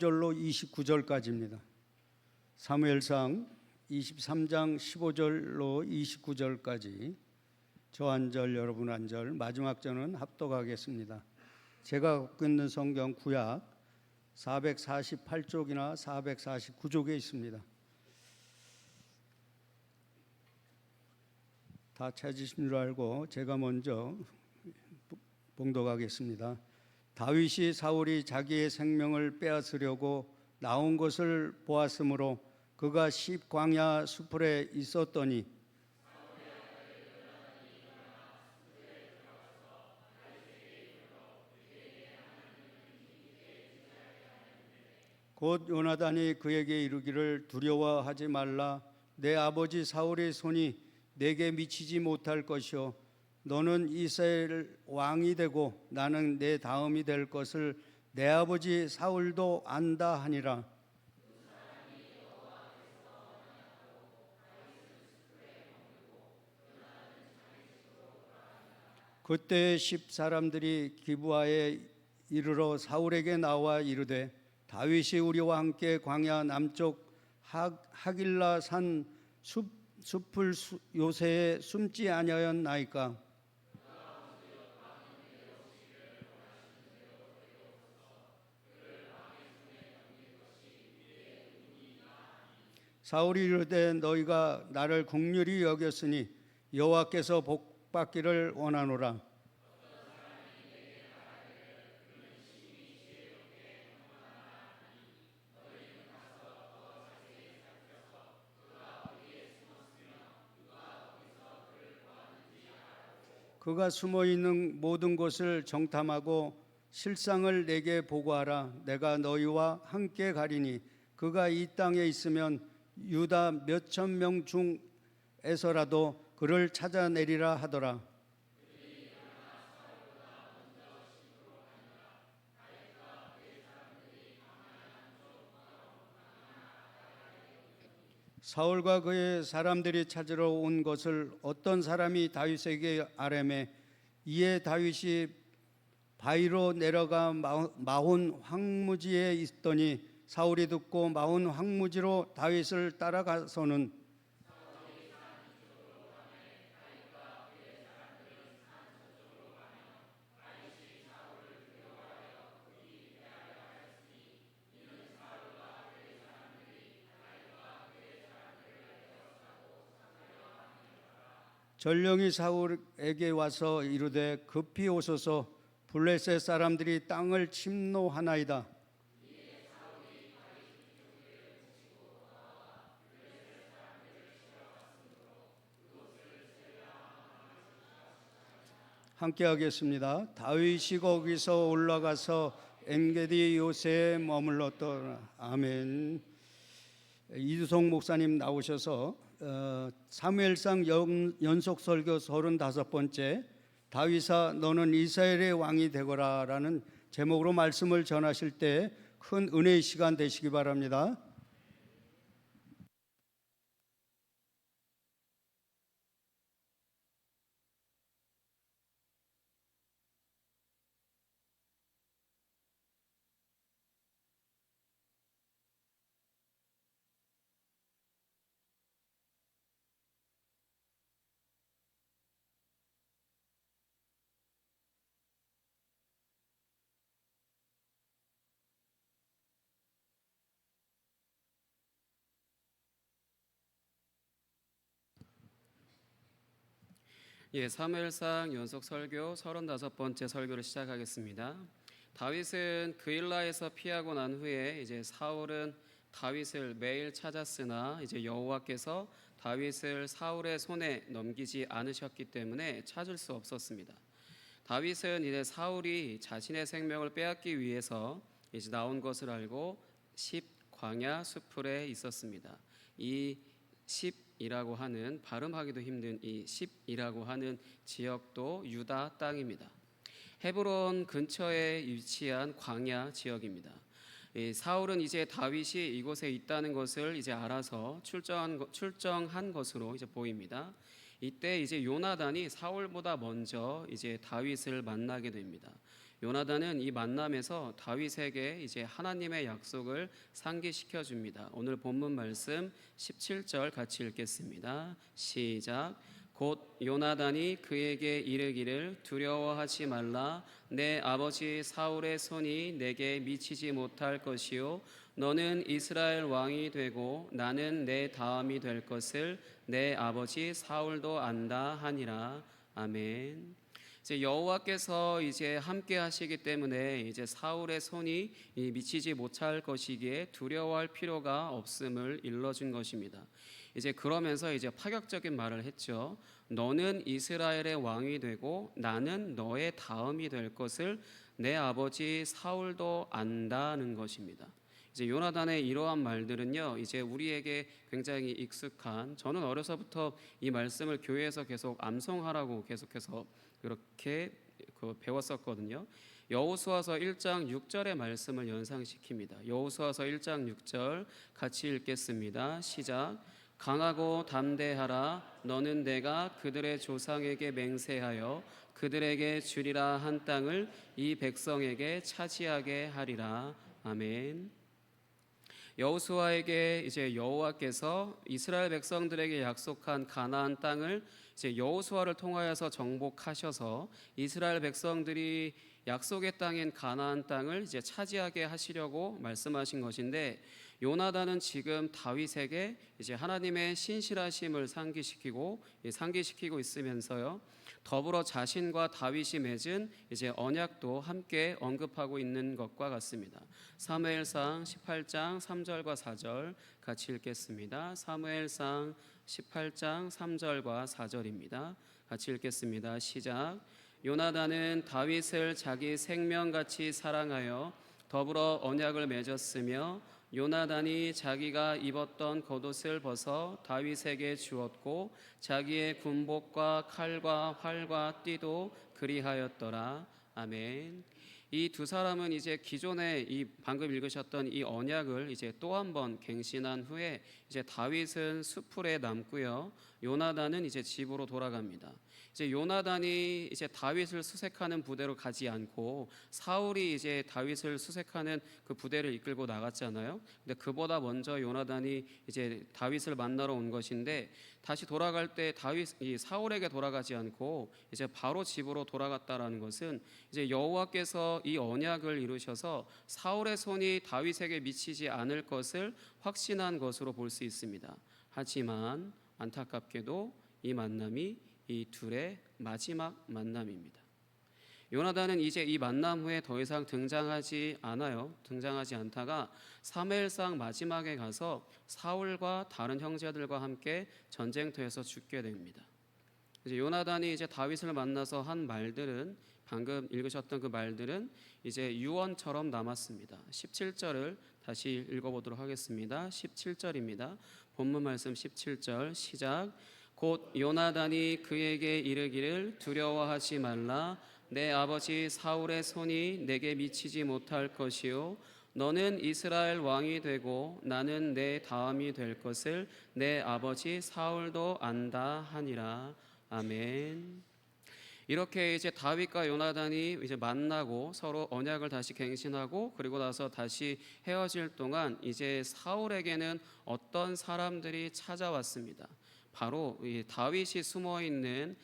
절로 29절까지입니다. 사무엘상 23장 15절로 29절까지 저 한 절 여러분 한 절 마지막 절은 합독하겠습니다. 제가 갖고 있는 성경 구약 448쪽이나 449쪽에 있습니다. 다 찾으신 줄 알고 제가 먼저 봉독하겠습니다. 다윗이 사울이 자기의 생명을 빼앗으려고 나온 것을 보았으므로 그가 광야 수풀에 있었더니 곧 요나단이 그에게 이르기를 두려워하지 말라. 내 아버지 사울의 손이 내게 미치지 못할 것이요 너는 이스라엘 왕이 되고 나는 내 다음이 될 것을 내 아버지 사울도 안다 하니라. 그때 10 사람들이 기브아에 이르러 사울에게 나와 이르되 다윗이 우리와 함께 광야 남쪽 하길라 산 숲을 요새에 숨지 아니하였나이까. 사울이 이르되 너희가 나를 긍휼히 여겼으니 여호와께서 복받기를 원하노라. 그가 숨어 있는 모든 곳을 정탐하고 실상을 내게 보고하라. 내가 너희와 함께 가리니 그가 이 땅에 있으면 유다 몇천 명 중에서라도 그를 찾아내리라 하더라. 사울과 그의 사람들이 찾으러 온 것을 어떤 사람이 다윗에게 아뢰매 이에 다윗이 바위로 내려가 마혼 황무지에 있더니 사울이 듣고 마혼 황무지로 다윗을 따라가서는 전령이 사울에게 와서 이르되 급히 오소서 블레셋 사람들이 땅을 침노하나이다. 함께 하겠습니다. 다윗이 거기서 올라가서 엔게디 요새에 머물렀더라. 아멘. 이두성 목사님 나오셔서 사무엘상 연속 설교 35번째 다윗아 너는 이스라엘의 왕이 되거라 라는 제목으로 말씀을 전하실 때 큰 은혜의 시간 되시기 바랍니다. 사무엘상 연속 설교 35번째 설교를 시작하겠습니다. 다윗은 그일라에서 피하고 난 후에 이제 사울은 다윗을 매일 찾았으나 이제 여호와께서 다윗을 사울의 손에 넘기지 않으셨기 때문에 찾을 수 없었습니다. 다윗은 이제 사울이 자신의 생명을 빼앗기 위해서 이제 나온 것을 알고 10 광야 수풀에 있었습니다. 이 10이라고 하는 발음하기도 힘든 이 10이라고 하는 지역도 유다 땅입니다. 헤브론 근처에 위치한 광야 지역입니다. 사울은 이제 다윗이 이곳에 있다는 것을 이제 알아서 출정한 것으로 이제 보입니다. 이때 이제 요나단이 사울보다 먼저 이제 다윗을 만나게 됩니다. 요나단은 이 만남에서 다윗에게 이제 하나님의 약속을 상기시켜 줍니다. 오늘 본문 말씀 17절 같이 읽겠습니다. 시작. 곧 요나단이 그에게 이르기를 두려워하지 말라. 내 아버지 사울의 손이 내게 미치지 못할 것이요 너는 이스라엘 왕이 되고 나는 내 다음이 될 것을 내 아버지 사울도 안다 하니라. 아멘. 이제 여호와께서 이제 함께 하시기 때문에 이제 사울의 손이 미치지 못할 것이기에 두려워할 필요가 없음을 일러준 것입니다. 이제 그러면서 이제 파격적인 말을 했죠. 너는 이스라엘의 왕이 되고 나는 너의 다음이 될 것을 내 아버지 사울도 안다는 것입니다. 이제 요나단의 이러한 말들은요, 이제 우리에게 굉장히 익숙한, 저는 어려서부터 이 말씀을 교회에서 계속 암송하라고 계속해서 그렇게 배웠었거든요. 여호수아서 1장 6절의 말씀을 연상시킵니다. 여호수아서 1장 6절 같이 읽겠습니다. 시작. 강하고 담대하라. 너는 내가 그들의 조상에게 맹세하여 그들에게 주리라 한 땅을 이 백성에게 차지하게 하리라. 아멘. 여호수아에게 이제 여호와께서 이스라엘 백성들에게 약속한 가나안 땅을 이제 여호수아를 통하여서 정복하셔서 이스라엘 백성들이 약속의 땅인 가나안 땅을 이제 차지하게 하시려고 말씀하신 것인데, 요나단은 지금 다윗에게 이제 하나님의 신실하심을 상기시키고 있으면서요, 더불어 자신과 다윗이 맺은 이제 언약도 함께 언급하고 있는 것과 같습니다. 사무엘상 18장 3절과 4절 같이 읽겠습니다. 사무엘상 18장 3절과 4절입니다. 같이 읽겠습니다. 시작. 요나단은 다윗을 자기 생명같이 사랑하여 더불어 언약을 맺었으며 요나단이 자기가 입었던 겉옷을 벗어 다윗에게 주었고 자기의 군복과 칼과 활과 띠도 그리하였더라. 아멘. 이 두 사람은 이제 기존에 이 방금 읽으셨던 이 언약을 이제 또 한 번 갱신한 후에 이제 다윗은 수풀에 남고요, 요나단은 이제 집으로 돌아갑니다. 이제 요나단이 이제 다윗을 수색하는 부대로 가지 않고 사울이 이제 다윗을 수색하는 그 부대를 이끌고 나갔잖아요. 근데 그보다 먼저 요나단이 이제 다윗을 만나러 온 것인데, 다시 돌아갈 때 다윗이 사울에게 돌아가지 않고 이제 바로 집으로 돌아갔다라는 것은 이제 여호와께서 이 언약을 이루셔서 사울의 손이 다윗에게 미치지 않을 것을 확신한 것으로 볼 수 있습니다. 하지만 안타깝게도 이 만남이 이 둘의 마지막 만남입니다. 요나단은 이제 이 만남 후에 더 이상 등장하지 않다가 사무엘상 마지막에 가서 사울과 다른 형제들과 함께 전쟁터에서 죽게 됩니다. 이제 요나단이 이제 다윗을 만나서 한 말들은, 방금 읽으셨던 그 말들은 이제 유언처럼 남았습니다. 17절을 다시 읽어보도록 하겠습니다. 17절입니다. 본문 말씀 17절 시작. 곧 요나단이 그에게 이르기를 두려워하지 말라. 내 아버지 사울의 손이 내게 미치지 못할 것이요 너는 이스라엘 왕이 되고 나는 내 다음이 될 것을 내 아버지 사울도 안다 하니라. 아멘. 이렇게 이제 다윗과 요나단이 이제 만나고 서로 언약을 다시 갱신하고 그리고 나서 다시 헤어질 동안 이제 사울에게는 어떤 사람들이 찾아왔습니다. 바로 이 다윗이 숨어 있는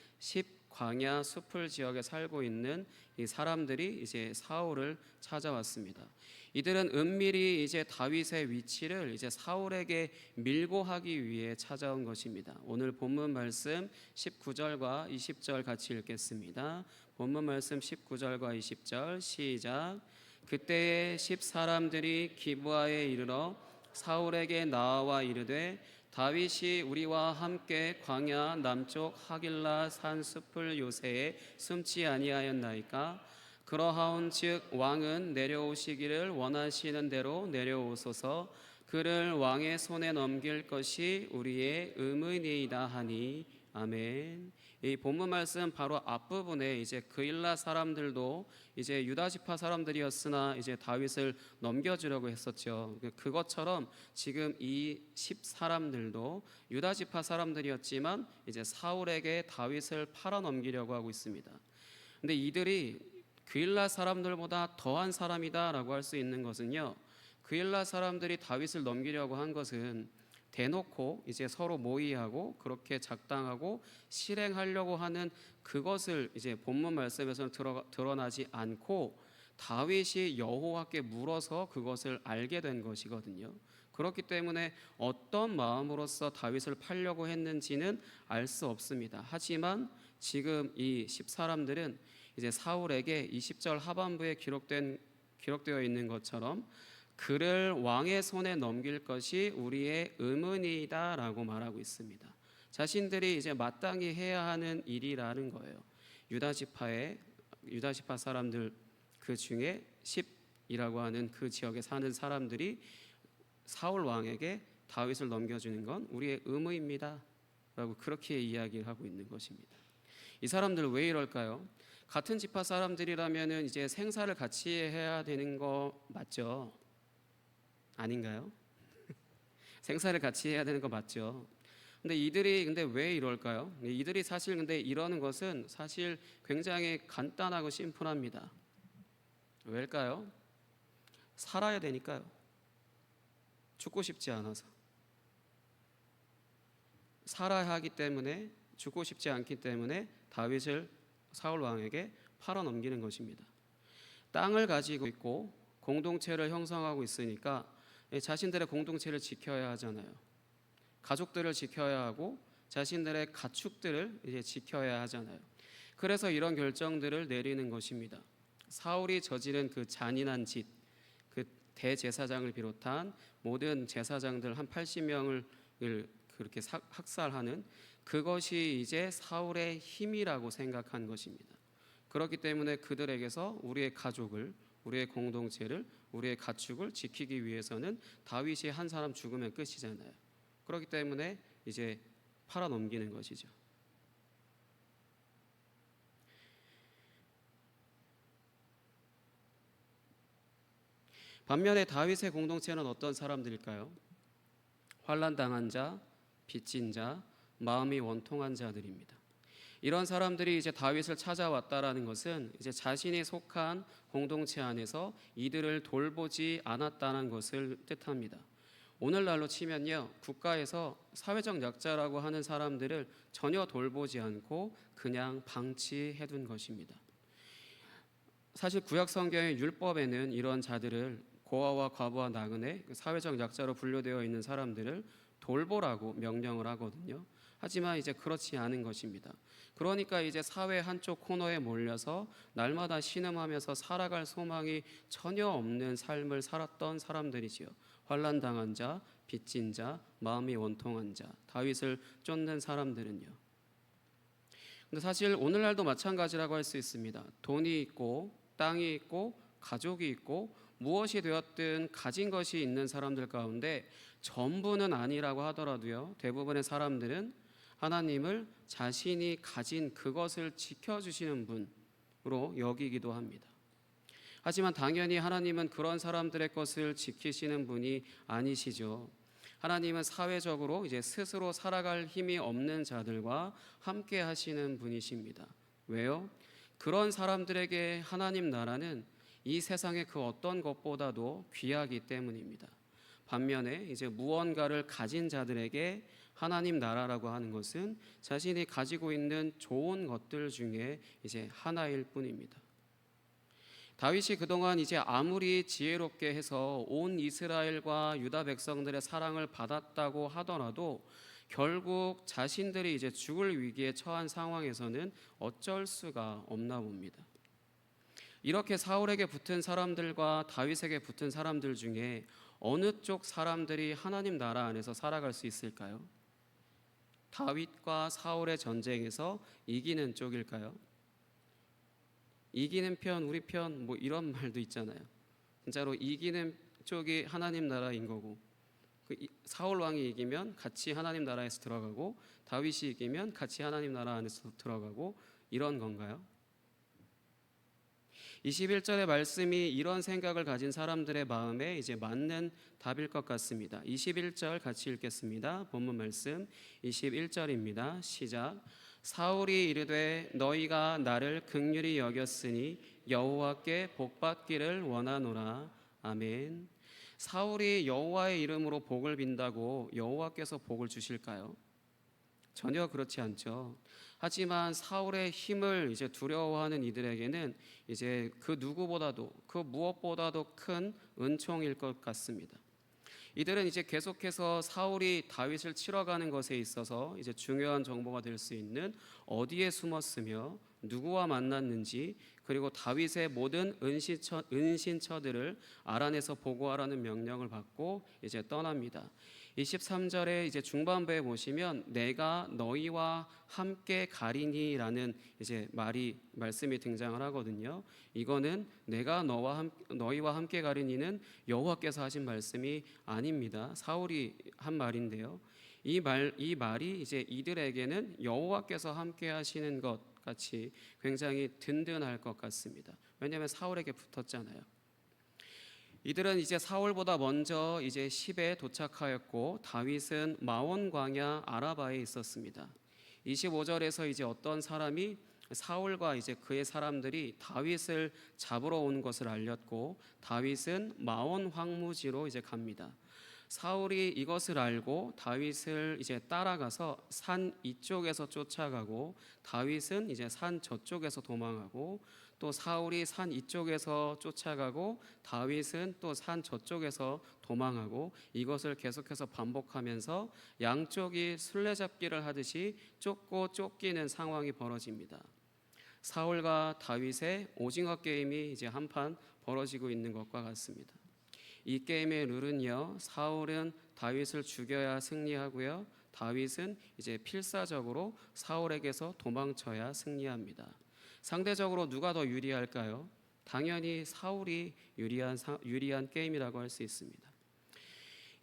광야 수풀 지역에 살고 있는 이 사람들이 이제 사울을 찾아왔습니다. 이들은 은밀히 이제 다윗의 위치를 이제 사울에게 밀고 하기 위해 찾아온 것입니다. 오늘 본문 말씀 19절과 20절 같이 읽겠습니다. 본문 말씀 19절과 20절 시작. 그때에 10사람들이 기브아에 이르러 사울에게 나와 이르되 다윗이 우리와 함께 광야 남쪽 하길라 산 숲을 요새에 숨지 아니하였나이까? 그러하온즉 왕은 내려오시기를 원하시는 대로 내려오소서. 그를 왕의 손에 넘길 것이 우리의 의문이이다 하니. 아멘. 이 본문 말씀 바로 앞부분에 이제 그일라 사람들도 이제 유다 지파 사람들이었으나 이제 다윗을 넘겨주려고 했었죠. 그것처럼 지금 이 10사람들도 유다 지파 사람들이었지만 이제 사울에게 다윗을 팔아 넘기려고 하고 있습니다. 근데 이들이 그일라 사람들보다 더한 사람이다라고 할 수 있는 것은요. 그일라 사람들이 다윗을 넘기려고 한 것은 대놓고 이제 서로 모의하고 그렇게 작당하고 실행하려고 하는 그것을 이제 본문 말씀에서는 드러나지 않고 다윗이 여호와께 물어서 그것을 알게 된 것이거든요. 그렇기 때문에 어떤 마음으로서 다윗을 팔려고 했는지는 알 수 없습니다. 하지만 지금 이 10사람들은 이제 사울에게 20절 하반부에 기록되어 있는 것처럼 그를 왕의 손에 넘길 것이 우리의 의문이다라고 말하고 있습니다. 자신들이 이제 마땅히 해야 하는 일이라는 거예요. 유다 지파 사람들 그 중에 10이라고 하는 그 지역에 사는 사람들이 사울 왕에게 다윗을 넘겨주는 건 우리의 의무입니다라고 그렇게 이야기를 하고 있는 것입니다. 이 사람들 왜 이럴까요? 같은 지파 사람들이라면은 이제 생사를 같이 해야 되는 거 맞죠? 아닌가요? 생사를 같이 해야 되는 거 맞죠? 근데 이들이 왜 이럴까요? 이들이 사실 이러는 것은 사실 굉장히 간단하고 심플합니다. 왜일까요? 살아야 되니까요. 죽고 싶지 않아서. 살아야 하기 때문에, 죽고 싶지 않기 때문에 다윗을 사울 왕에게 팔아 넘기는 것입니다. 땅을 가지고 있고 공동체를 형성하고 있으니까 자신들의 공동체를 지켜야 하잖아요. 가족들을 지켜야 하고 자신들의 가축들을 이제 지켜야 하잖아요. 그래서 이런 결정들을 내리는 것입니다. 사울이 저지른 그 잔인한 짓, 그 대제사장을 비롯한 모든 제사장들 한 80명을 그렇게 학살하는 그것이 이제 사울의 힘이라고 생각한 것입니다. 그렇기 때문에 그들에게서 우리의 가족을, 우리의 공동체를, 우리의 가축을 지키기 위해서는 다윗이 한 사람 죽으면 끝이잖아요. 그렇기 때문에 이제 팔아 넘기는 것이죠. 반면에 다윗의 공동체는 어떤 사람들일까요? 환난당한 자, 빚진 자, 마음이 원통한 자들입니다. 이런 사람들이 이제 다윗을 찾아왔다라는 것은 이제 자신이 속한 공동체 안에서 이들을 돌보지 않았다는 것을 뜻합니다. 오늘날로 치면요, 국가에서 사회적 약자라고 하는 사람들을 전혀 돌보지 않고 그냥 방치해둔 것입니다. 사실 구약 성경의 율법에는 이런 자들을 고아와 과부와 나그네, 사회적 약자로 분류되어 있는 사람들을 돌보라고 명령을 하거든요. 하지만 이제 그렇지 않은 것입니다. 그러니까 이제 사회 한쪽 코너에 몰려서 날마다 신음하면서 살아갈 소망이 전혀 없는 삶을 살았던 사람들이지요. 환난당한 자, 빚진 자, 마음이 원통한 자, 다윗을 쫓는 사람들은요. 근데 사실 오늘날도 마찬가지라고 할 수 있습니다. 돈이 있고 땅이 있고 가족이 있고 무엇이 되었든 가진 것이 있는 사람들 가운데 전부는 아니라고 하더라도요, 대부분의 사람들은 하나님을 자신이 가진 그것을 지켜주시는 분으로 여기기도 합니다. 하지만 당연히 하나님은 그런 사람들의 것을 지키시는 분이 아니시죠. 하나님은 사회적으로 이제 스스로 살아갈 힘이 없는 자들과 함께 하시는 분이십니다. 왜요? 그런 사람들에게 하나님 나라는 이 세상의 그 어떤 것보다도 귀하기 때문입니다. 반면에 이제 무언가를 가진 자들에게 하나님 나라라고 하는 것은 자신이 가지고 있는 좋은 것들 중에 이제 하나일 뿐입니다. 다윗이 그동안 이제 아무리 지혜롭게 해서 온 이스라엘과 유다 백성들의 사랑을 받았다고 하더라도 결국 자신들이 이제 죽을 위기에 처한 상황에서는 어쩔 수가 없나 봅니다. 이렇게 사울에게 붙은 사람들과 다윗에게 붙은 사람들 중에 어느 쪽 사람들이 하나님 나라 안에서 살아갈 수 있을까요? 다윗과 사울의 전쟁에서 이기는 쪽일까요? 이기는 편, 우리 편, 뭐 이런 말도 있잖아요. 진짜로 이기는 쪽이 하나님 나라인 거고, 사울 왕이 이기면 같이 하나님 나라에서 들어가고, 다윗이 이기면 같이 하나님 나라 안에서 들어가고, 이런 건가요? 21절의 말씀이 이런 생각을 가진 사람들의 마음에 이제 맞는 답일 것 같습니다. 21절 같이 읽겠습니다. 본문 말씀 21절입니다. 시작. 사울이 이르되 너희가 나를 긍휼히 여겼으니 여호와께 복받기를 원하노라. 아멘. 사울이 여호와의 이름으로 복을 빈다고 여호와께서 복을 주실까요? 전혀 그렇지 않죠. 하지만 사울의 힘을 이제 두려워하는 이들에게는 이제 그 누구보다도 그 무엇보다도 큰 은총일 것 같습니다. 이들은 이제 계속해서 사울이 다윗을 치러 가는 것에 있어서 이제 중요한 정보가 될 수 있는 어디에 숨었으며 누구와 만났는지, 그리고 다윗의 모든 은신처들을 알아내서 보고하라는 명령을 받고 이제 떠납니다. 23절에 이제 중반부에 보시면 내가 너희와 함께 가리니라는 이제 말씀이 등장을 하거든요. 이거는 내가 너희와 함께 가리니는 여호와께서 하신 말씀이 아닙니다. 사울이 한 말인데요. 이 말이 이제 이들에게는 여호와께서 함께 하시는 것 같이 굉장히 든든할 것 같습니다. 왜냐하면 사울에게 붙었잖아요. 이들은 이제 사울보다 먼저 이제 십에 도착하였고 다윗은 마온 광야 아라바에 있었습니다. 25절에서 이제 어떤 사람이 사울과 이제 그의 사람들이 다윗을 잡으러 온 것을 알렸고 다윗은 마온 황무지로 이제 갑니다. 사울이 이것을 알고 다윗을 이제 따라가서 산 이쪽에서 쫓아가고 다윗은 이제 산 저쪽에서 도망하고 또 사울이 산 이쪽에서 쫓아가고 다윗은 또 산 저쪽에서 도망하고 이것을 계속해서 반복하면서 양쪽이 술래잡기를 하듯이 쫓고 쫓기는 상황이 벌어집니다. 사울과 다윗의 오징어 게임이 이제 한판 벌어지고 있는 것과 같습니다. 이 게임의 룰은요, 사울은 다윗을 죽여야 승리하고요, 다윗은 이제 필사적으로 사울에게서 도망쳐야 승리합니다. 상대적으로 누가 더 유리할까요? 당연히 사울이 유리한 게임이라고 할 수 있습니다.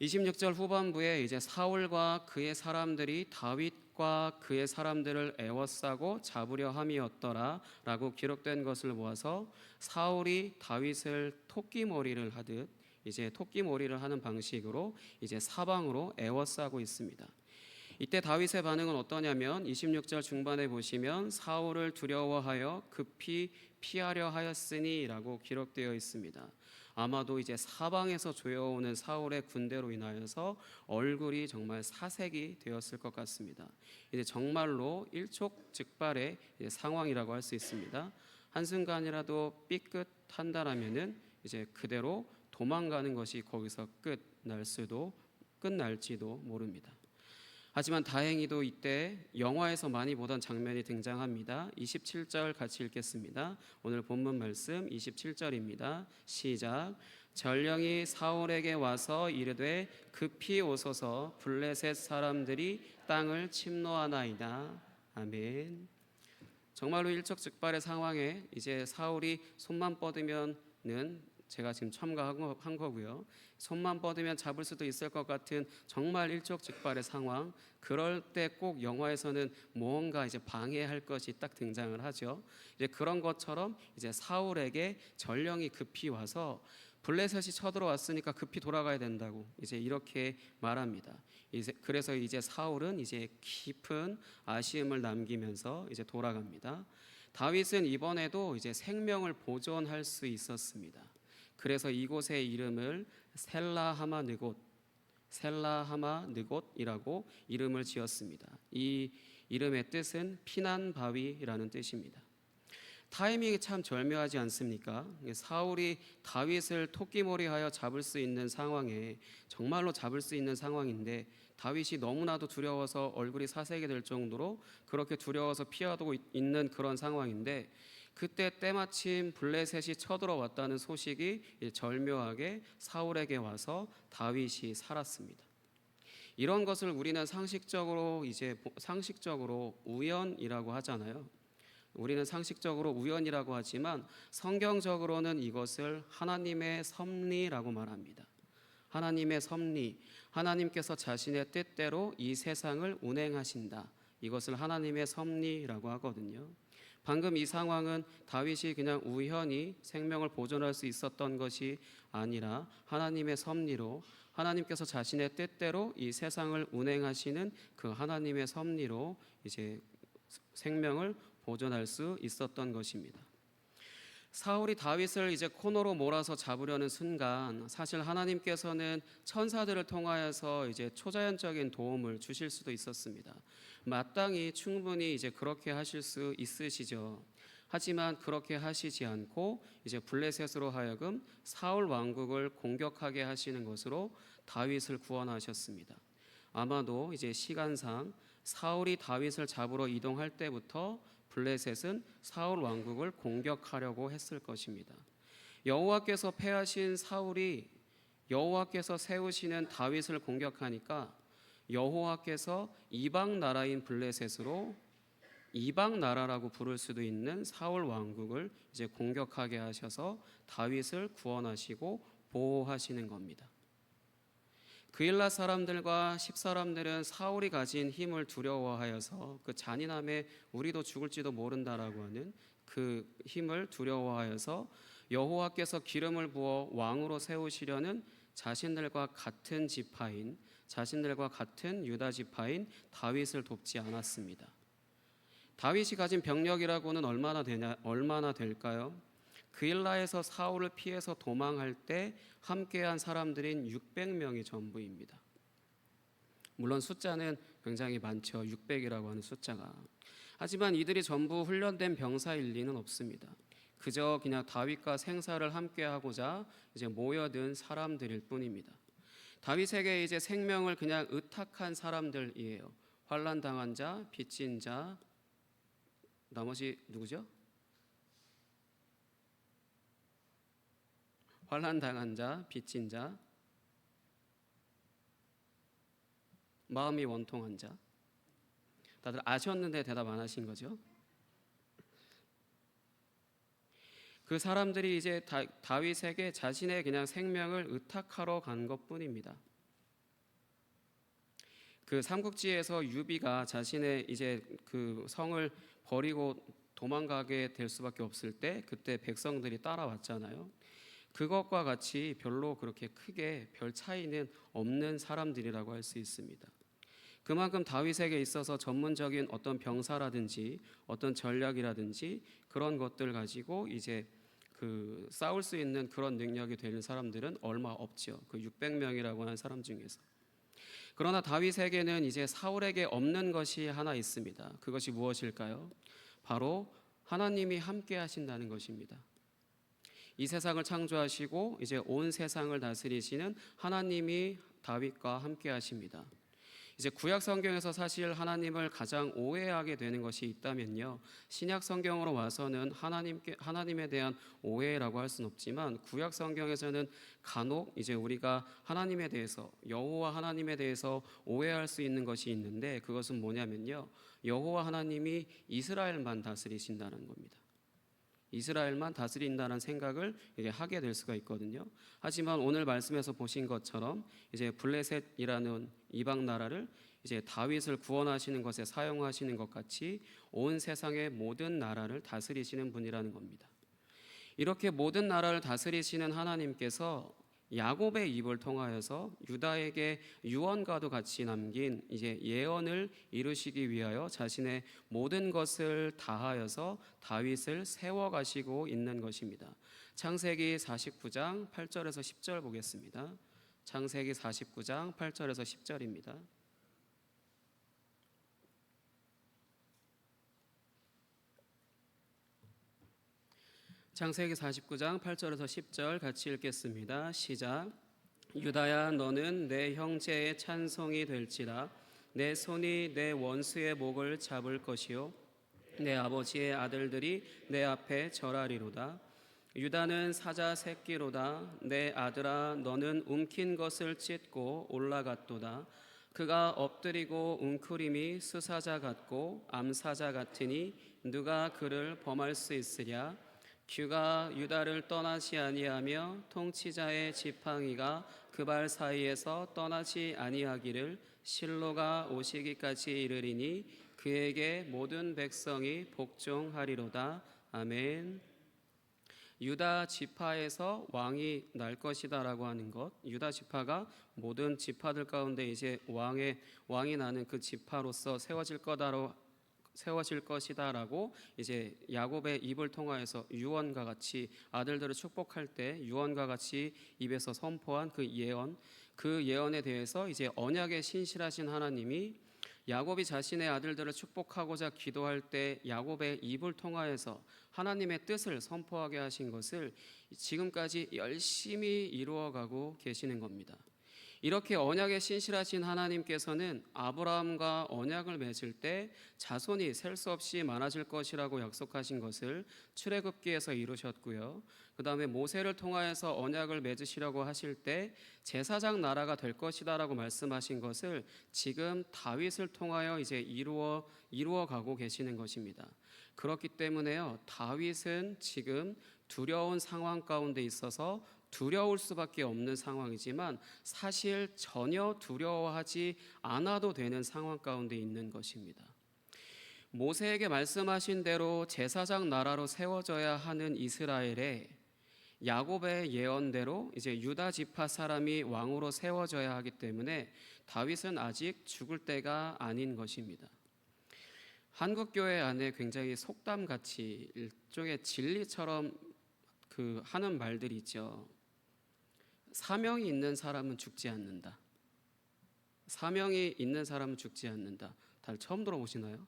26절 후반부에 이제 사울과 그의 사람들이 다윗과 그의 사람들을 애워싸고 잡으려 함이었더라라고 기록된 것을 모아서 사울이 다윗을 토끼몰이를 하듯 이제 토끼몰이를 하는 방식으로 이제 사방으로 애워싸고 있습니다. 이때 다윗의 반응은 어떠냐면 26절 중반에 보시면 사울을 두려워하여 급히 피하려 하였으니라고 기록되어 있습니다. 아마도 이제 사방에서 조여오는 사울의 군대로 인하여서 얼굴이 정말 사색이 되었을 것 같습니다. 이제 정말로 일촉즉발의 상황이라고 할 수 있습니다. 한순간이라도 삐끗한다라면은 이제 그대로 도망가는 것이 거기서 끝날지도 모릅니다. 하지만 다행히도 이때 영화에서 많이 보던 장면이 등장합니다. 27절 같이 읽겠습니다. 오늘 본문 말씀 27절입니다. 시작. 전령이 사울에게 와서 이르되 급히 오소서 블레셋 사람들이 땅을 침노하나이다. 아멘. 정말로 일촉즉발의 상황에 이제 사울이 손만 뻗으면은 제가 지금 첨가한 거고요. 손만 뻗으면 잡을 수도 있을 것 같은 정말 일촉즉발의 상황. 그럴 때 꼭 영화에서는 무언가 이제 방해할 것이 딱 등장을 하죠. 이제 그런 것처럼 이제 사울에게 전령이 급히 와서 블레셋이 쳐들어왔으니까 급히 돌아가야 된다고 이제 이렇게 말합니다. 그래서 이제 사울은 이제 깊은 아쉬움을 남기면서 이제 돌아갑니다. 다윗은 이번에도 이제 생명을 보존할 수 있었습니다. 그래서 이곳의 이름을 셀라하마 느곳이라고 이름을 지었습니다. 이 이름의 뜻은 피난 바위라는 뜻입니다. 타이밍이 참 절묘하지 않습니까? 사울이 다윗을 토끼몰이하여 잡을 수 있는 상황에 정말로 잡을 수 있는 상황인데 다윗이 너무나도 두려워서 얼굴이 사색이 될 정도로 그렇게 두려워서 피하고 있는 그런 상황인데 그때 때마침 블레셋이 쳐들어왔다는 소식이 절묘하게 사울에게 와서 다윗이 살았습니다. 이런 것을 우리는 상식적으로 우연이라고 하잖아요. 우리는 상식적으로 우연이라고 하지만 성경적으로는 이것을 하나님의 섭리라고 말합니다. 하나님의 섭리, 하나님께서 자신의 뜻대로 이 세상을 운행하신다. 이것을 하나님의 섭리라고 하거든요. 방금 이 상황은 다윗이 그냥 우연히 생명을 보존할 수 있었던 것이 아니라 하나님의 섭리로 하나님께서 자신의 뜻대로 이 세상을 운행하시는 그 하나님의 섭리로 이제 생명을 보존할 수 있었던 것입니다. 사울이 다윗을 이제 코너로 몰아서 잡으려는 순간 사실 하나님께서는 천사들을 통하여서 이제 초자연적인 도움을 주실 수도 있었습니다. 마땅히 충분히 이제 그렇게 하실 수 있으시죠. 하지만 그렇게 하시지 않고 이제 블레셋으로 하여금 사울 왕국을 공격하게 하시는 것으로 다윗을 구원하셨습니다. 아마도 이제 시간상 사울이 다윗을 잡으러 이동할 때부터 블레셋은 사울 왕국을 공격하려고 했을 것입니다. 여호와께서 패하신 사울이 여호와께서 세우시는 다윗을 공격하니까 여호와께서 이방 나라인 블레셋으로 이방 나라라고 부를 수도 있는 사울 왕국을 이제 공격하게 하셔서 다윗을 구원하시고 보호하시는 겁니다. 그일라 사람들과 십 사람들은 사울이 가진 힘을 두려워하여서 그 잔인함에 우리도 죽을지도 모른다라고 하는 그 힘을 두려워하여서 여호와께서 기름을 부어 왕으로 세우시려는 자신들과 같은 지파인 자신들과 같은 유다 지파인 다윗을 돕지 않았습니다. 다윗이 가진 병력이라고는 얼마나 될까요? 그일라에서 사울을 피해서 도망할 때 함께한 사람들인 600명이 전부입니다. 물론 숫자는 굉장히 많죠. 600이라고 하는 숫자가. 하지만 이들이 전부 훈련된 병사일 리는 없습니다. 그저 그냥 다윗과 생사를 함께하고자 이제 모여든 사람들일 뿐입니다. 다윗에게 이제 생명을 그냥 의탁한 사람들이에요. 환난 당한 자, 빚진 자, 나머지 누구죠? 환난 당한 자, 빚진 자, 마음이 원통한 자. 다들 아셨는데 대답 안 하신 거죠? 그 사람들이 이제 다윗에게 자신의 그냥 생명을 의탁하러 간 것뿐입니다. 그 삼국지에서 유비가 자신의 이제 그 성을 버리고 도망가게 될 수밖에 없을 때 그때 백성들이 따라왔잖아요. 그것과 같이 별로 그렇게 크게 별 차이는 없는 사람들이라고 할 수 있습니다. 그만큼 다윗에게 있어서 전문적인 어떤 병사라든지 어떤 전략이라든지 그런 것들 가지고 이제 그 싸울 수 있는 그런 능력이 되는 사람들은 얼마 없죠. 그 600명이라고 하는 사람 중에서. 그러나 다윗에게는 이제 사울에게 없는 것이 하나 있습니다. 그것이 무엇일까요? 바로 하나님이 함께 하신다는 것입니다. 이 세상을 창조하시고 이제 온 세상을 다스리시는 하나님이 다윗과 함께 하십니다. 이제 구약 성경에서 사실 하나님을 가장 오해하게 되는 것이 있다면요. 신약 성경으로 와서는 하나님에 대한 오해라고 할 수는 없지만 구약 성경에서는 간혹 이제 우리가 하나님에 대해서 여호와 하나님에 대해서 오해할 수 있는 것이 있는데 그것은 뭐냐면요. 여호와 하나님이 이스라엘만 다스리신다는 겁니다. 이스라엘만 다스린다는 생각을 하게 될 수가 있거든요. 하지만 오늘 말씀에서 보신 것처럼 이제 블레셋이라는 이방 나라를 이제 다윗을 구원하시는 것에 사용하시는 것 같이 온 세상의 모든 나라를 다스리시는 분이라는 겁니다. 이렇게 모든 나라를 다스리시는 하나님께서 야곱의 입을 통하여서 유다에게 유언과도 같이 남긴 이제 예언을 이루시기 위하여 자신의 모든 것을 다하여서 다윗을 세워 가시고 있는 것입니다. 창세기 49장 8절에서 10절 보겠습니다. 창세기 49장 8절에서 10절입니다. 창세기 49장 8절에서 10절 같이 읽겠습니다. 시작. 유다야 너는 내 형제의 찬송이 될지라 내 손이 내 원수의 목을 잡을 것이요 내 아버지의 아들들이 내 앞에 절하리로다. 유다는 사자 새끼로다. 내 아들아 너는 움킨 것을 찢고 올라갔도다. 그가 엎드리고 웅크림이 수사자 같고 암사자 같으니 누가 그를 범할 수 있으랴. 규가 유다를 떠나지 아니하며 통치자의 지팡이가 그 발 사이에서 떠나지 아니하기를 실로가 오시기까지 이르리니 그에게 모든 백성이 복종하리로다. 아멘. 유다 지파에서 왕이 날 것이다라고 하는 것, 유다 지파가 모든 지파들 가운데 이제 왕이 나는 그 지파로서 세워질 세워질 것이다라고 이제 야곱의 입을 통하여서 유언과 같이 아들들을 축복할 때 유언과 같이 입에서 선포한 그 예언에 대해서 이제 언약에 신실하신 하나님이 야곱이 자신의 아들들을 축복하고자 기도할 때 야곱의 입을 통하여서 하나님의 뜻을 선포하게 하신 것을 지금까지 열심히 이루어가고 계시는 겁니다. 이렇게 언약에 신실하신 하나님께서는 아브라함과 언약을 맺을 때 자손이 셀 수 없이 많아질 것이라고 약속하신 것을 출애굽기에서 이루셨고요. 그 다음에 모세를 통하여서 언약을 맺으시려고 하실 때 제사장 나라가 될 것이다라고 말씀하신 것을 지금 다윗을 통하여 이제 이루어 가고 계시는 것입니다. 그렇기 때문에요, 다윗은 지금 두려운 상황 가운데 있어서 두려울 수밖에 없는 상황이지만 사실 전혀 두려워하지 않아도 되는 상황 가운데 있는 것입니다. 모세에게 말씀하신 대로 제사장 나라로 세워져야 하는 이스라엘에 야곱의 예언대로 이제 유다 지파 사람이 왕으로 세워져야 하기 때문에 다윗은 아직 죽을 때가 아닌 것입니다. 한국 교회 안에 굉장히 속담같이 일종의 진리처럼 하는 말들이 있죠. 사명이 있는 사람은 죽지 않는다. 사명이 있는 사람은 죽지 않는다. 다들 처음 들어보시나요?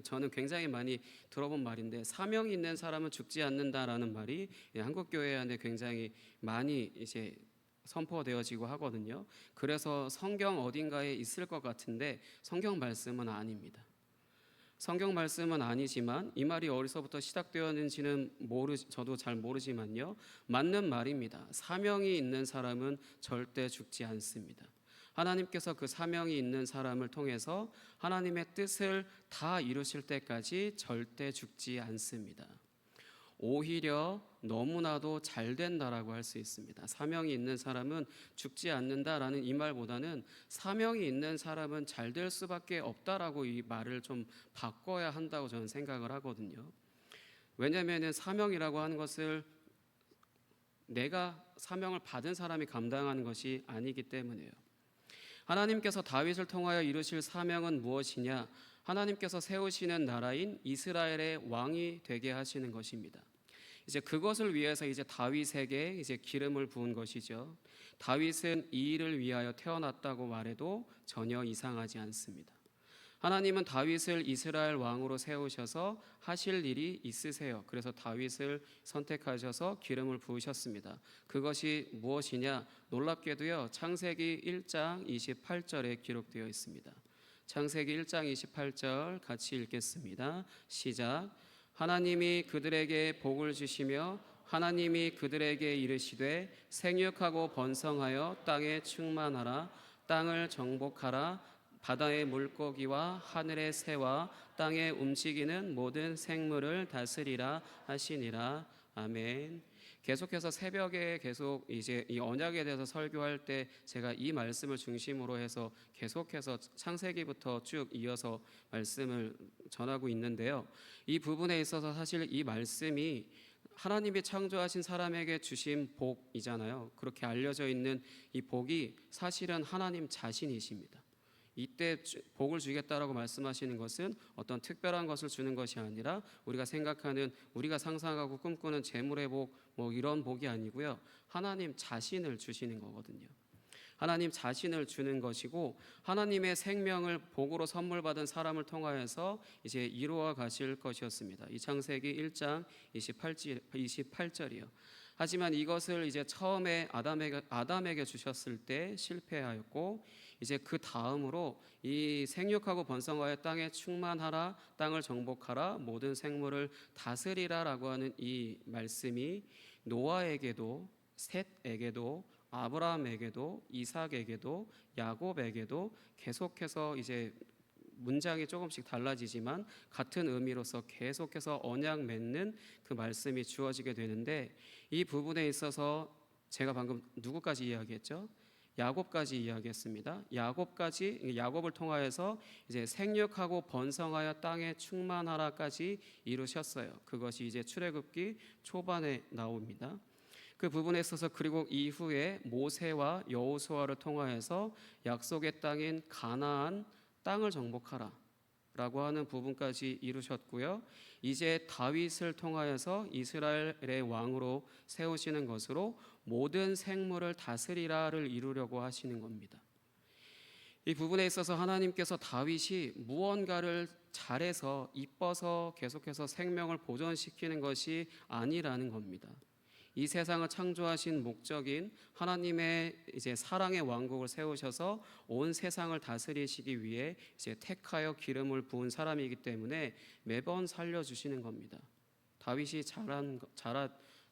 저는 굉장히 많이 들어본 말인데, 사명이 있는 사람은 죽지 않는다라는 말이 한국 교회 안에 굉장히 많이 이제 선포되어지고 하거든요. 그래서 성경 어딘가에 있을 것 같은데 성경 말씀은 아닙니다. 성경 말씀은 아니지만 이 말이 어디서부터 시작되었는지는 저도 잘 모르지만요, 맞는 말입니다. 사명이 있는 사람은 절대 죽지 않습니다. 하나님께서 그 사명이 있는 사람을 통해서 하나님의 뜻을 다 이루실 때까지 절대 죽지 않습니다. 오히려 너무나도 잘 된다라고 할 수 있습니다. 사명이 있는 사람은 죽지 않는다라는 이 말보다는 사명이 있는 사람은 잘 될 수밖에 없다라고 이 말을 좀 바꿔야 한다고 저는 생각을 하거든요. 왜냐하면 사명이라고 하는 것을 내가 사명을 받은 사람이 감당하는 것이 아니기 때문에요. 하나님께서 다윗을 통하여 이루실 사명은 무엇이냐? 하나님께서 세우시는 나라인 이스라엘의 왕이 되게 하시는 것입니다. 이제 그것을 위해서 이제 다윗에게 이제 기름을 부은 것이죠. 다윗은 이 일을 위하여 태어났다고 말해도 전혀 이상하지 않습니다. 하나님은 다윗을 이스라엘 왕으로 세우셔서 하실 일이 있으세요. 그래서 다윗을 선택하셔서 기름을 부으셨습니다. 그것이 무엇이냐? 놀랍게도요, 창세기 1장 28절에 기록되어 있습니다. 창세기 1장 28절 같이 읽겠습니다. 시작. 하나님이 그들에게 복을 주시며 하나님이 그들에게 이르시되 생육하고 번성하여 땅에 충만하라. 땅을 정복하라. 바다의 물고기와 하늘의 새와 땅에 움직이는 모든 생물을 다스리라 하시니라. 아멘. 계속해서 새벽에 계속 이제 이 언약에 대해서 설교할 때 제가 이 말씀을 중심으로 해서 계속해서 창세기부터 쭉 이어서 말씀을 전하고 있는데요. 이 부분에 있어서 사실 이 말씀이 하나님이 창조하신 사람에게 주신 복이잖아요. 그렇게 알려져 있는 이 복이 사실은 하나님 자신이십니다. 이때 복을 주겠다라고 말씀하시는 것은 어떤 특별한 것을 주는 것이 아니라 우리가 생각하는, 우리가 상상하고 꿈꾸는 재물의 복, 이런 복이 아니고요, 하나님 자신을 주시는 거거든요. 하나님 자신을 주는 것이고, 하나님의 생명을 복으로 선물 받은 사람을 통하여서 이제 이루어 가실 것이었습니다. 이 창세기 1장 28절이요. 하지만 이것을 이제 처음에 아담에게 주셨을 때 실패하였고, 이제 그 다음으로 이 생육하고 번성하여 땅에 충만하라, 땅을 정복하라, 모든 생물을 다스리라라고 하는 이 말씀이 노아에게도, 셋에게도, 아브라함에게도, 이삭에게도, 야곱에게도 계속해서 이제 문장이 조금씩 달라지지만 같은 의미로서 계속해서 언약 맺는 그 말씀이 주어지게 되는데, 이 부분에 있어서 제가 방금 누구까지 이야기했죠? 야곱까지 이야기했습니다. 야곱을 통하여서 이제 생육하고 번성하여 땅에 충만하라까지 이루셨어요. 그것이 이제 출애굽기 초반에 나옵니다. 그 부분에 있어서 그리고 이후에 모세와 여호수아를 통하여서 약속의 땅인 가나안 땅을 정복하라. 라고 하는 부분까지 이루셨고요. 이제 다윗을 통하여서 이스라엘의 왕으로 세우시는 것으로 모든 생물을 다스리라를 이루려고 하시는 겁니다. 이 부분에 있어서 하나님께서 다윗이 무언가를 잘해서 이뻐서 계속해서 생명을 보존시키는 것이 아니라는 겁니다. 이 세상을 창조하신 목적인 하나님의 이제 사랑의 왕국을 세우셔서 온 세상을 다스리시기 위해 이제 택하여 기름을 부은 사람이기 때문에 매번 살려주시는 겁니다. 다윗이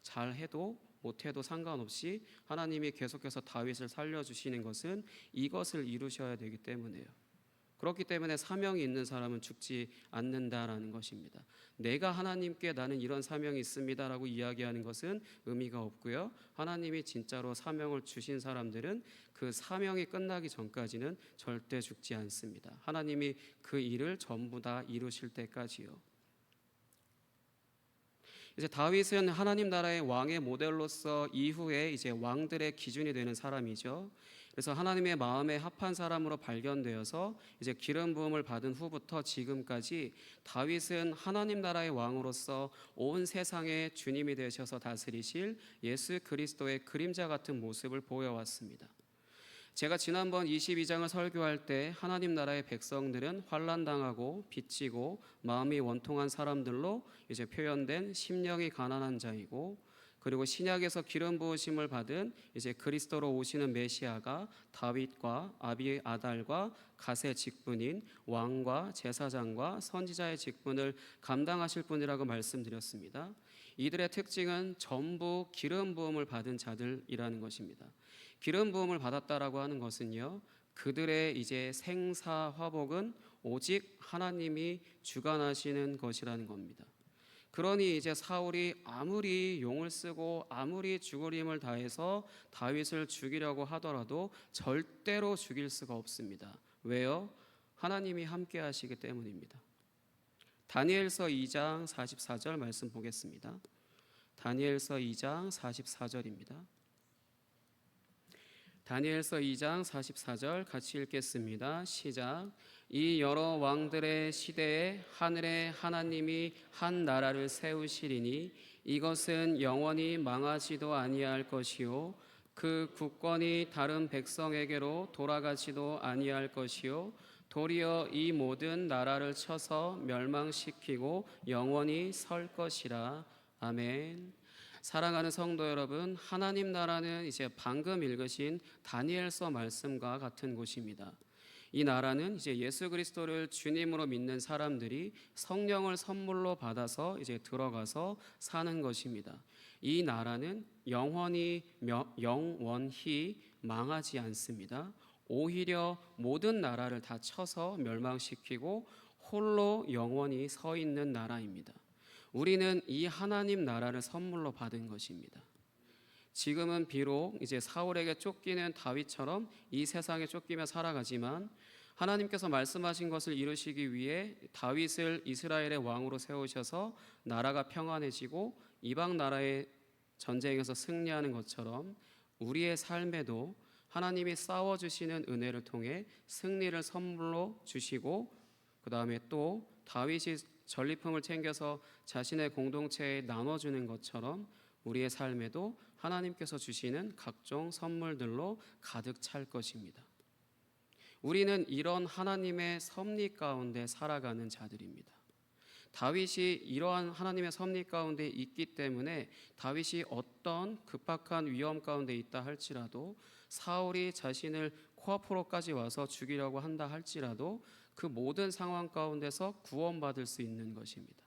잘해도 못해도 상관없이 하나님이 계속해서 다윗을 살려주시는 것은 이것을 이루셔야 되기 때문에요. 그렇기 때문에 사명이 있는 사람은 죽지 않는다라는 것입니다. 내가 하나님께 나는 이런 사명이 있습니다라고 이야기하는 것은 의미가 없고요. 하나님이 진짜로 사명을 주신 사람들은 그 사명이 끝나기 전까지는 절대 죽지 않습니다. 하나님이 그 일을 전부 다 이루실 때까지요. 이제 다윗은 하나님 나라의 왕의 모델로서 이후에 이제 왕들의 기준이 되는 사람이죠. 그래서 하나님의 마음에 합한 사람으로 발견되어서 이제 기름 부음을 받은 후부터 지금까지 다윗은 하나님 나라의 왕으로서 온 세상의 주님이 되셔서 다스리실 예수 그리스도의 그림자 같은 모습을 보여왔습니다. 제가 지난번 22장을 설교할 때 하나님 나라의 백성들은 환난당하고 빚지고 마음이 원통한 사람들로 이제 표현된 심령이 가난한 자이고, 그리고 신약에서 기름 부으심을 받은 이제 그리스도로 오시는 메시아가 다윗과 아비아달과 갓의 직분인 왕과 제사장과 선지자의 직분을 감당하실 분이라고 말씀드렸습니다. 이들의 특징은 전부 기름 부음을 받은 자들이라는 것입니다. 기름 부음을 받았다라고 하는 것은요, 그들의 이제 생사 화복은 오직 하나님이 주관하시는 것이라는 겁니다. 그러니 이제 사울이 아무리 용을 쓰고 아무리 죽을 힘을 다해서 다윗을 죽이려고 하더라도 절대로 죽일 수가 없습니다. 왜요? 하나님이 함께 하시기 때문입니다. 다니엘서 2장 44절 말씀 보겠습니다. 다니엘서 2장 44절입니다. 다니엘서 2장 44절 같이 읽겠습니다. 시작. 이 여러 왕들의 시대에 하늘의 하나님이 한 나라를 세우시리니 이것은 영원히 망하지도 아니할 것이요 그 국권이 다른 백성에게로 돌아가지도 아니할 것이요 도리어 이 모든 나라를 쳐서 멸망시키고 영원히 설 것이라. 아멘. 사랑하는 성도 여러분, 하나님 나라는 이제 방금 읽으신 다니엘서 말씀과 같은 곳입니다. 이 나라는 이제 예수 그리스도를 주님으로 믿는 사람들이 성령을 선물로 받아서 이제 들어가서 사는 것입니다. 이 나라는 영원히 망하지 않습니다. 오히려 모든 나라를 다 쳐서 멸망시키고 홀로 영원히 서 있는 나라입니다. 우리는 이 하나님 나라를 선물로 받은 것입니다. 지금은 비록 이제 사울에게 쫓기는 다윗처럼 이 세상에 쫓기며 살아가지만 하나님께서 말씀하신 것을 이루시기 위해 다윗을 이스라엘의 왕으로 세우셔서 나라가 평안해지고 이방 나라의 전쟁에서 승리하는 것처럼 우리의 삶에도 하나님이 싸워주시는 은혜를 통해 승리를 선물로 주시고, 그 다음에 또 다윗이 전리품을 챙겨서 자신의 공동체에 나눠주는 것처럼 우리의 삶에도 하나님께서 주시는 각종 선물들로 가득 찰 것입니다. 우리는 이런 하나님의 섭리 가운데 살아가는 자들입니다. 다윗이 이러한 하나님의 섭리 가운데 있기 때문에 다윗이 어떤 급박한 위험 가운데 있다 할지라도, 사울이 자신을 코앞으로까지 와서 죽이려고 한다 할지라도 그 모든 상황 가운데서 구원받을 수 있는 것입니다.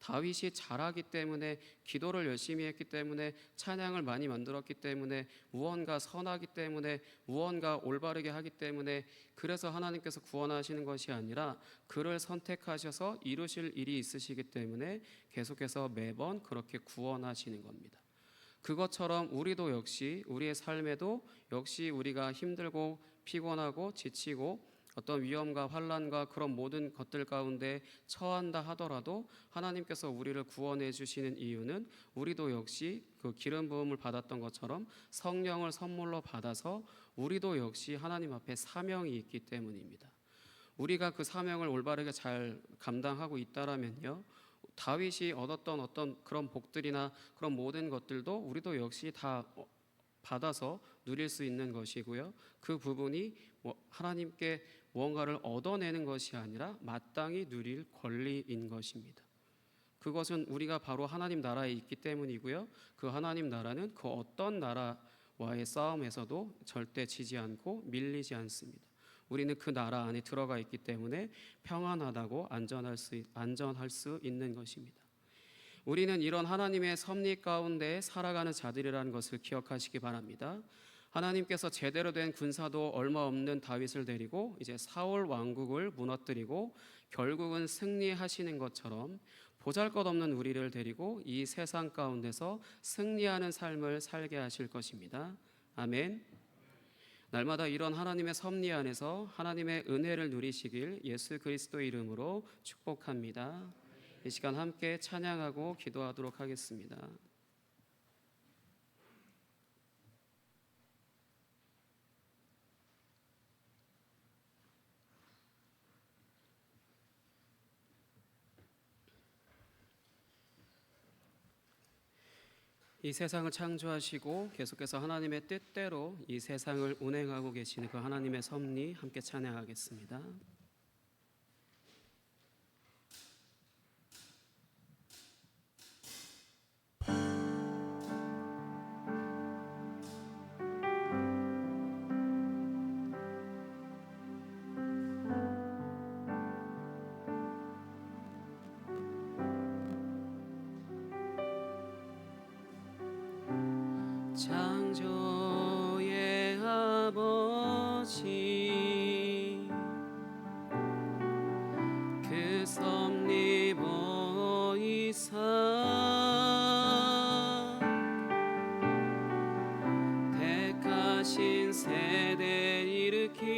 다윗이 잘하기 때문에, 기도를 열심히 했기 때문에, 찬양을 많이 만들었기 때문에, 무언가 선하기 때문에, 무언가 올바르게 하기 때문에 그래서 하나님께서 구원하시는 것이 아니라 그를 선택하셔서 이루실 일이 있으시기 때문에 계속해서 매번 그렇게 구원하시는 겁니다. 그것처럼 우리도 역시 우리의 삶에도 역시 우리가 힘들고 피곤하고 지치고 어떤 위험과 환난과 그런 모든 것들 가운데 처한다 하더라도 하나님께서 우리를 구원해 주시는 이유는 우리도 역시 그 기름 부음을 받았던 것처럼 성령을 선물로 받아서 우리도 역시 하나님 앞에 사명이 있기 때문입니다. 우리가 그 사명을 올바르게 잘 감당하고 있다라면요, 다윗이 얻었던 어떤 그런 복들이나 그런 모든 것들도 우리도 역시 다 받아서 누릴 수 있는 것이고요. 그 부분이 하나님께 무언가를 얻어내는 것이 아니라 마땅히 누릴 권리인 것입니다. 그것은 우리가 바로 하나님 나라에 있기 때문이고요. 그 하나님 나라는 그 어떤 나라와의 싸움에서도 절대 지지 않고 밀리지 않습니다. 우리는 그 나라 안에 들어가 있기 때문에 평안하다고 안전할 수 있는 것입니다. 우리는 이런 하나님의 섭리 가운데 살아가는 자들이라는 것을 기억하시기 바랍니다. 하나님께서 제대로 된 군사도 얼마 없는 다윗을 데리고 이제 사울 왕국을 무너뜨리고 결국은 승리하시는 것처럼 보잘것없는 우리를 데리고 이 세상 가운데서 승리하는 삶을 살게 하실 것입니다. 아멘. 날마다 이런 하나님의 섭리 안에서 하나님의 은혜를 누리시길 예수 그리스도의 이름으로 축복합니다. 이 시간 함께 찬양하고 기도하도록 하겠습니다. 이 세상을 창조하시고 계속해서 하나님의 뜻대로 이 세상을 운행하고 계시는 그 하나님의 섭리 함께 찬양하겠습니다. 창조의 아버지 그 섭리 보이사 택하신 세대 일으키어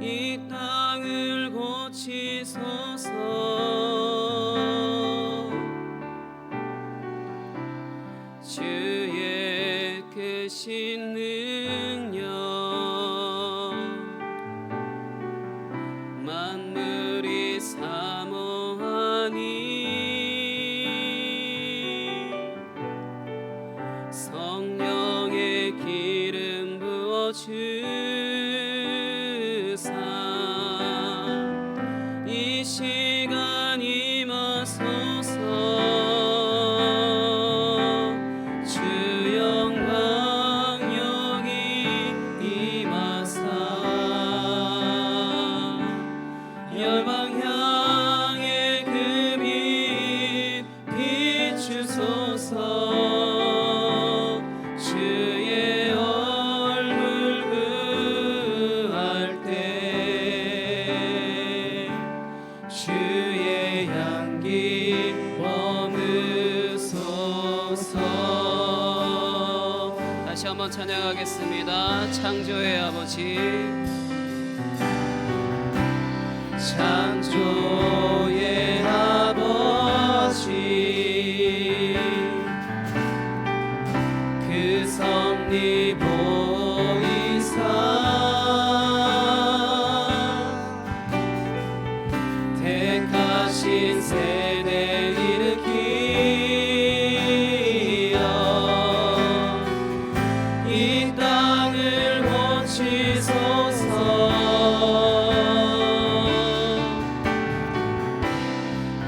이 땅을 고치소서. 주의 크신 능력 만물이 사모하니 성령의 기름 부어주사 이 시간 임하소서. 다시 한번 찬양하겠습니다. 창조의 아버지 창조의 아버지 그 섭리 보이사 택하신 세대 일으키어 이 땅을 고치소서.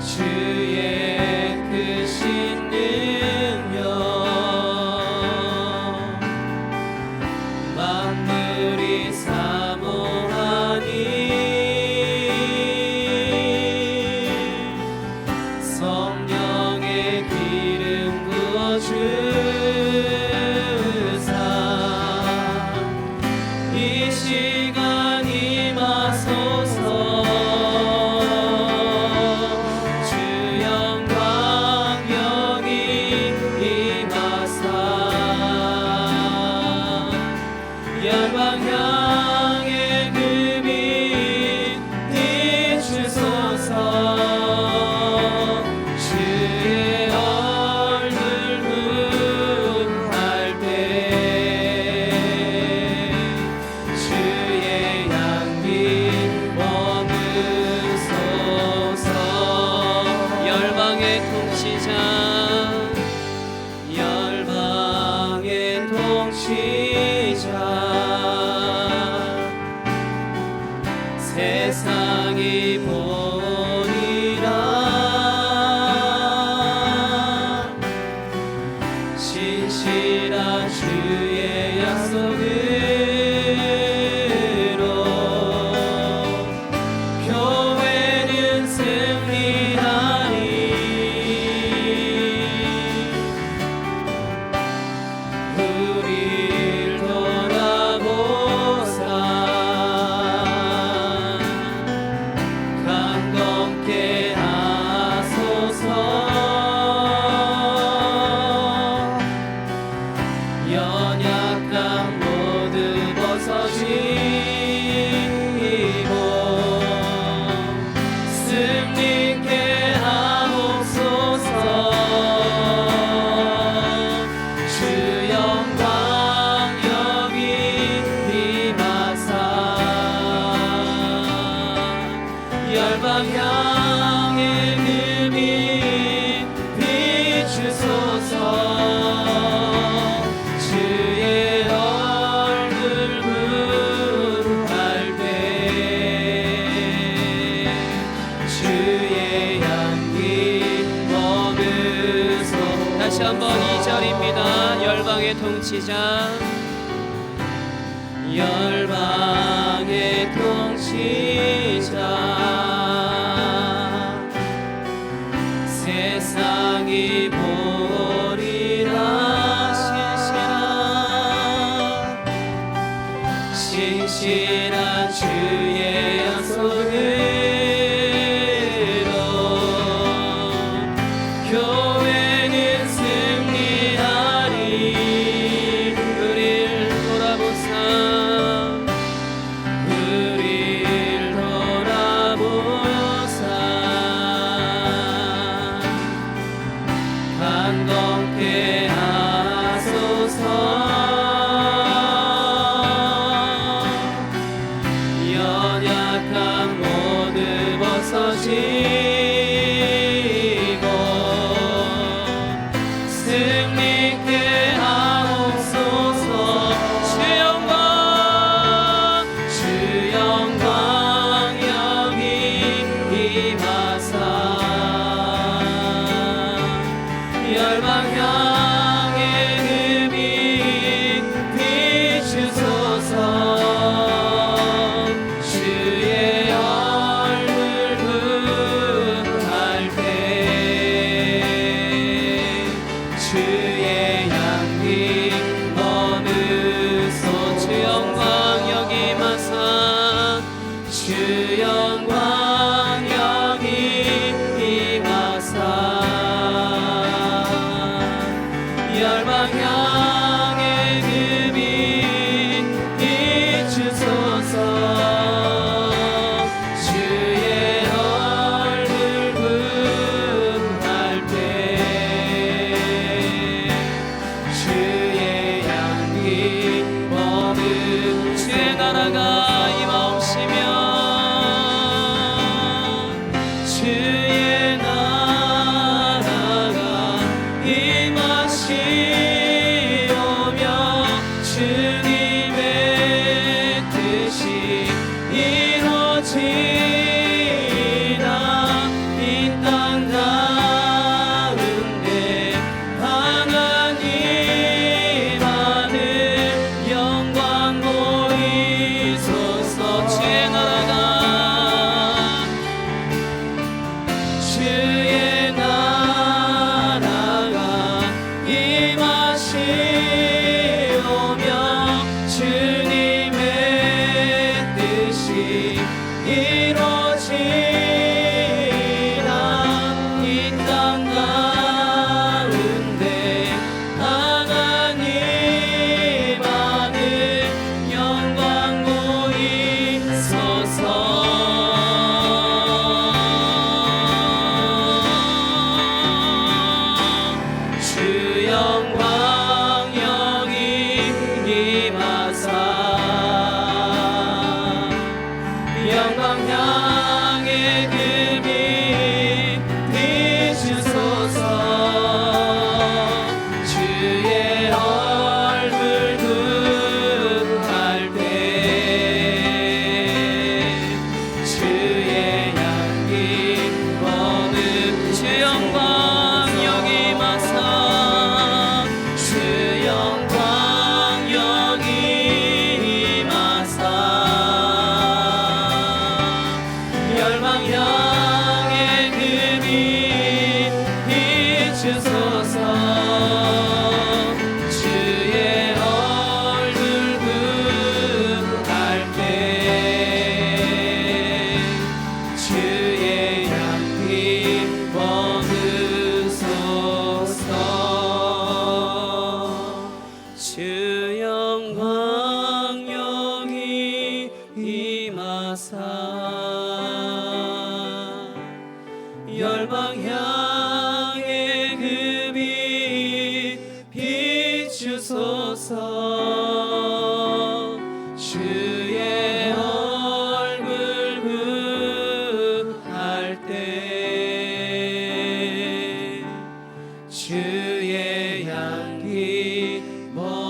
주의 크신 능력 통치자 세상이 보리라 신실한 주의 약속으로 교회는 승리하리 우릴 돌아보사 강건케 하소서 연약함 모두 벗어지고 승리케 하옵소서 주 영광 여기 임하사 열방 향해 눈이 비추소서 주의 얼굴 구할 때 주의 향기 머무소 다시 한번 2절입니다 열방의 통치자 열방의 통치자 세상이 보리라 신실한 주의 약속으로 교회는 승리하리 우릴 돌아보사 우릴 돌아보사 강건케 하소서 연약함 모두 벗어지고 승리케 하옵소서 주 영광 여기 임하사 열방 향해 금이 비추소서 주의 얼굴 구할 때 주의 향기 머무소 주 영광 여기 임하사 주 영광 여기 임하사 열방 향해 금이 비추소서 주의 얼굴 구할 때 주의 향기 머문 주의 나라가 임하옵시며 주의 나라가 임하시오며 주님의 뜻이 이루어지나 이 땅 가운데 하나님 하늘 영광 보이소서 주의 나라가 임하시오며 주님의 뜻이 이루어지나 이 땅 가운데 하나님 하늘 영광 보이소서 주 영광 주 영광 영이 임하사 열방 향해 그 빛 비추소서 주의 얼굴 구할 때 주의 향기 머무소서.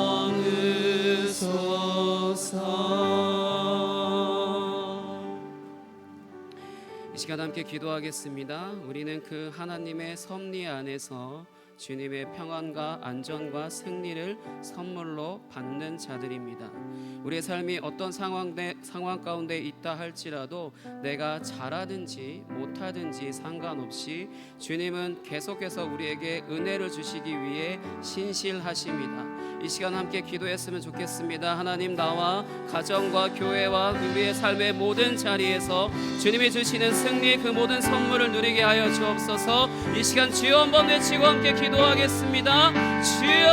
이 시간 함께 기도하겠습니다. 우리는 그 하나님의 섭리 안에서 주님의 평안과 안전과 승리를 선물로 받는 자들입니다. 우리의 삶이 어떤 상황 가운데 있다 할지라도 내가 잘하든지 못하든지 상관없이 주님은 계속해서 우리에게 은혜를 주시기 위해 신실하십니다. 이 시간 함께 기도했으면 좋겠습니다. 하나님, 나와 가정과 교회와 우리의 삶의 모든 자리에서 주님이 주시는 승리의 그 모든 선물을 누리게 하여 주옵소서. 이 시간 주여 한번 외치고 함께 기도하겠습니다. 주여!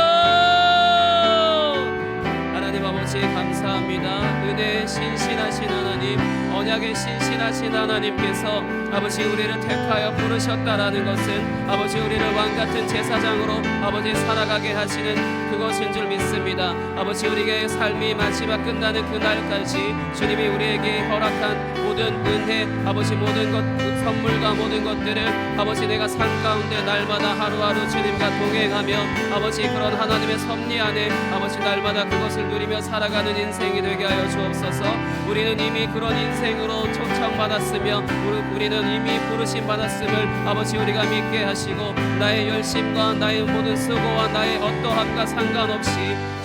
하나님 아버지 감사합니다. 은혜에 신실하신 하나님, 언약에 신실하신 하나님께서 아버지 우리를 택하여 부르셨다라는 것은 아버지 우리를 왕같은 제사장으로 아버지 살아가게 하시는 그것인 줄 믿습니다. 아버지 우리의 삶이 마지막 끝나는 그날까지 주님이 우리에게 허락한 모든 은혜, 아버지 모든 것, 선물과 모든 것들을 아버지 내가 삶 가운데 날마다 하루하루 주님과 동행하며 아버지 그런 하나님의 섭리 안에 아버지 날마다 그것을 누리며 살아가는 인생이 되게 하여 주옵소서. 우리는 이미 그런 인생으로 초청받았으며 우리는 이미 부르심 받았음을 아버지 우리가 믿게 하시고 나의 열심과 나의 모든 수고와 나의 어떠함과 상관없이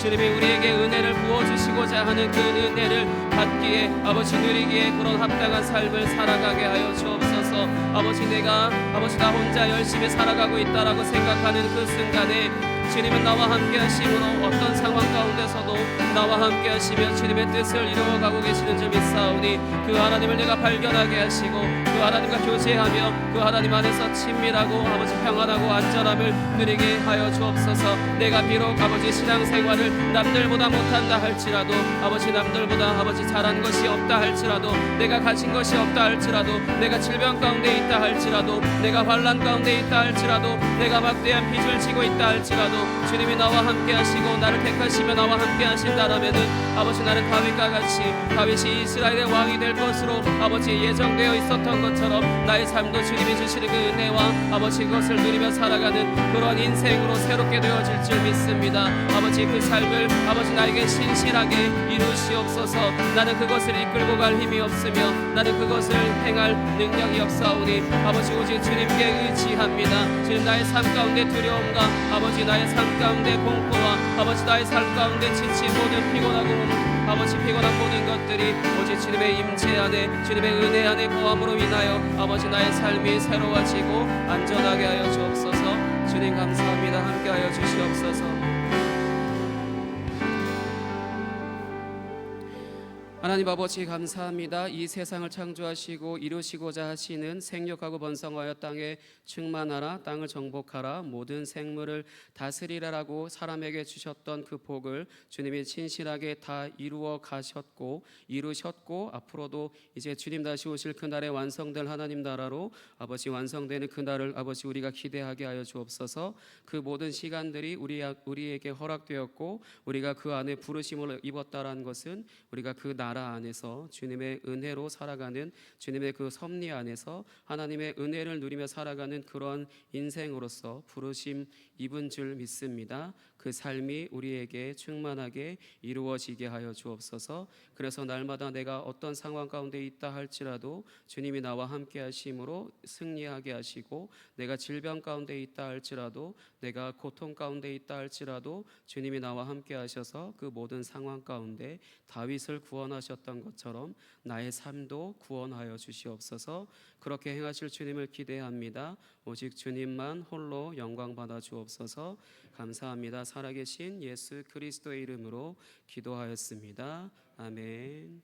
주님이 우리에게 은혜를 부어주시고자 하는 그 은혜를 받기에 아버지 누리기에 그런 합당한 삶을 살아가게 하여 주옵소서. 아버지 내가 아버지 나 혼자 열심히 살아가고 있다라고 생각하는 그 순간에 주님은 나와 함께 하심으로 어떤 상황 가운데서도 나와 함께 하시며 주님의 뜻을 이루어가고 계시는 줄 믿사오니 그 하나님을 내가 발견하게 하시고 그 하나님과 교제하며 그 하나님 안에서 친밀하고 아버지 평안하고 안전함을 누리게 하여 주옵소서. 내가 비록 아버지 신앙생활을 남들보다 못한다 할지라도 아버지 남들보다 아버지 잘한 것이 없다 할지라도 내가 가진 것이 없다 할지라도 내가 질병 가운데 있다 할지라도 내가 환난 가운데 있다 할지라도 내가 막대한 빚을 지고 있다 할지라도 주님이 나와 함께 하시고 나를 택하시며 나와 함께 하신다라면은 아버지 나는 다윗과 같이 다윗이 이스라엘의 왕이 될 것으로 아버지 예정되어 있었던 것처럼 나의 삶도 주님이 주시는 그 은혜와 아버지 그것을 누리며 살아가는 그런 인생으로 새롭게 되어질 줄 믿습니다. 아버지 그 삶을 아버지 나에게 신실하게 이루시옵소서. 나는 그것을 이끌고 갈 힘이 없으며 나는 그것을 행할 능력이 없사오니 아버지 오직 주님께 의지합니다. 주님 나의 삶 가운데 두려움과 아버지 나의 삶 가운데 공포와 아버지 나의 삶 가운데 지친 모든 피곤하고 아버지 피곤한 모든 것들이 오직 주님의 임재 안에 주님의 은혜 안에 거함으로 인하여 아버지 나의 삶이 새로워지고 안전하게 하여 주옵소서. 주님 감사합니다. 함께하여 주시옵소서. 하나님 아버지 감사합니다. 이 세상을 창조하시고 이루시고자 하시는 생육하고 번성하여 땅에 충만하라, 땅을 정복하라, 모든 생물을 다스리라라고 사람에게 주셨던 그 복을 주님이 진실하게 다 이루어 가셨고 이루셨고 앞으로도 이제 주님 다시 오실 그날에 완성될 하나님 나라로 아버지 완성되는 그날을 아버지 우리가 기대하게 하여 주옵소서. 그 모든 시간들이 우리에게 허락되었고 우리가 그 안에 부르심을 입었다라는 것은 우리가 그 나라 안에서 주님의 은혜로 살아가는 주님의 그 섭리 안에서 하나님의 은혜를 누리며 살아가는 그런 인생으로서 부르심 입은 줄 믿습니다. 그 삶이 우리에게 충만하게 이루어지게 하여 주옵소서. 그래서 날마다 내가 어떤 상황 가운데 있다 할지라도 주님이 나와 함께 하심으로 승리하게 하시고 내가 질병 가운데 있다 할지라도 내가 고통 가운데 있다 할지라도 주님이 나와 함께 하셔서 그 모든 상황 가운데 다윗을 구원하셨던 것처럼 나의 삶도 구원하여 주시옵소서. 그렇게 행하실 주님을 기대합니다. 오직 주님만 홀로 영광 받아 주옵소서. 감사합니다. 살아계신 예수 그리스도의 이름으로 기도하였습니다. 아멘.